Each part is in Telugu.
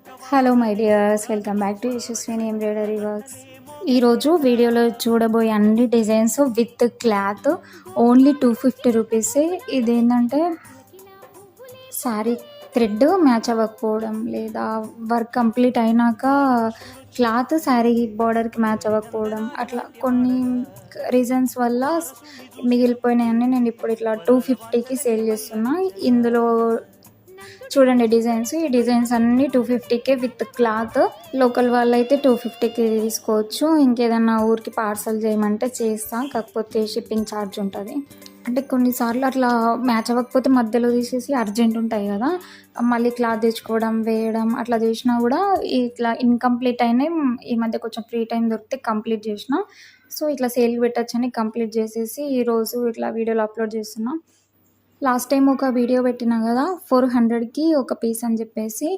Hello my dears, welcome back to Yashaswini embroidery works. ఈరోజు వీడియోలో చూడబోయే అన్ని డిజైన్స్ విత్ క్లాత్ ఓన్లీ 250 రూపీసే. ఇదేంటంటే శారీ థ్రెడ్ మ్యాచ్ అవ్వకపోవడం, లేదా వర్క్ కంప్లీట్ అయినాక క్లాత్ శారీ బార్డర్కి మ్యాచ్ అవ్వకపోవడం, అట్లా కొన్ని రీజన్స్ వల్ల మిగిలిపోయినాయన్నీ నేను ఇప్పుడు ఇట్లా 250కి సేల్ చేస్తున్నా. ఇందులో చూడండి డిజైన్స్, ఈ డిజైన్స్ అన్నీ 250కే విత్ క్లాత్. లోకల్ వాళ్ళు అయితే 250కి తీసుకోవచ్చు. ఇంకేదన్నా ఊరికి పార్సల్ చేయమంటే చేస్తా, కాకపోతే షిప్పింగ్ ఛార్జ్ ఉంటుంది. అంటే కొన్నిసార్లు అట్లా మ్యాచ్ అవ్వకపోతే మధ్యలో తీసేసి అర్జెంట్ ఉంటాయి కదా, మళ్ళీ క్లాత్ తెచ్చుకోవడం వేయడం అట్లా చేసినా కూడా ఇట్లా ఇన్కంప్లీట్ అయినాయి. ఈ మధ్య కొంచెం ఫ్రీ టైం దొరికితే కంప్లీట్ చేసిన. సో ఇట్లా సేల్కి పెట్టచ్చని కంప్లీట్ చేసేసి ఈరోజు ఇట్లా వీడియోలో అప్లోడ్ చేస్తున్నా. లాస్ట్ టైం ఒక వీడియో పెట్టినా కదా 400కి ఒక పీస్ అని చెప్పేసి,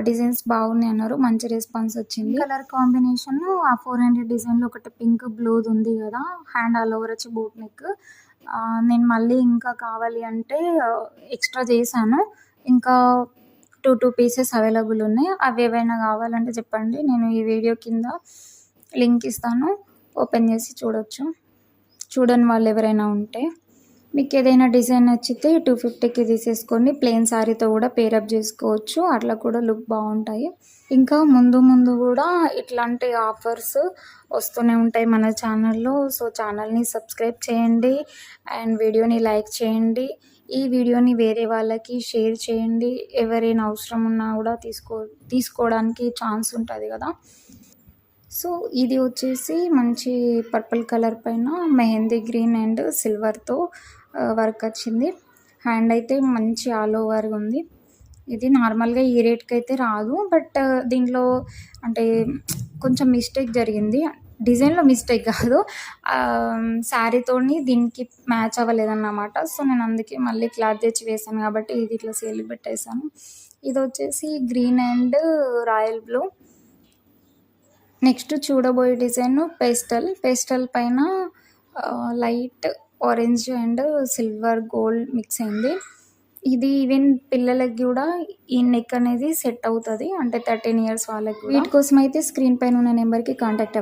డిజైన్స్ బాగున్నాయి అన్నారు, మంచి రెస్పాన్స్ వచ్చింది. కలర్ కాంబినేషన్ ఆ 400 డిజైన్లో ఒకటి పింక్ బ్లూది ఉంది కదా, హ్యాండ్ ఆల్ ఓవర్ వచ్చి బూట్ నెక్. నేను మళ్ళీ ఇంకా కావాలి అంటే ఎక్స్ట్రా చేశాను. ఇంకా టూ పీసెస్ అవైలబుల్ ఉన్నాయి. అవి ఏవైనా కావాలంటే చెప్పండి, నేను ఈ వీడియో కింద లింక్ ఇస్తాను, ఓపెన్ చేసి చూడొచ్చు. చూడని వాళ్ళు ఎవరైనా ఉంటే. మీకు ఏదైనా డిజైన్ నచ్చితే 250కి తీసేసుకొని ప్లెయిన్ శారీతో కూడా పేరప్ చేసుకోవచ్చు, అట్లా కూడా లుక్ బాగుంటాయి. ఇంకా ముందు ముందు కూడా ఇట్లాంటి ఆఫర్స్ వస్తూనే ఉంటాయి మన ఛానల్లో. సో ఛానల్ని సబ్స్క్రైబ్ చేయండి అండ్ వీడియోని లైక్ చేయండి. ఈ వీడియోని వేరే వాళ్ళకి షేర్ చేయండి. ఎవరైనా అవసరం ఉన్నా కూడా తీసుకోవడానికి ఛాన్స్ ఉంటుంది కదా. సో ఇది వచ్చేసి మంచి పర్పుల్ కలర్ పైన మెహందీ గ్రీన్ అండ్ సిల్వర్తో వర్క్ వచ్చింది. హ్యాండ్ అయితే మంచి ఆల్ ఓవర్ ఉంది. ఇది నార్మల్గా ఈ రేట్కి అయితే రాదు, బట్ దీంట్లో అంటే కొంచెం మిస్టేక్ జరిగింది. డిజైన్లో మిస్టేక్ కాదు, శారీతోని దీనికి మ్యాచ్ అవ్వలేదన్నమాట. సో నేను అందుకే మళ్ళీ క్లాత్ తెచ్చి వేసాను కాబట్టి ఇది ఇట్లా సేల్ పెట్టేశాను. ఇది వచ్చేసి green and royal blue. Next చూడబోయే డిజైన్ పేస్టల్ పైన light orange and silver gold mix అయింది. ఇది ఈవెన్ పిల్లలకి కూడా ఈ నెక్ అనేది సెట్ అవుతుంది, అంటే 13 years వాళ్ళకి. వీటి కోసం అయితే స్క్రీన్ పైన ఉన్న నెంబర్కి కాంటాక్ట్ అవ్వండి.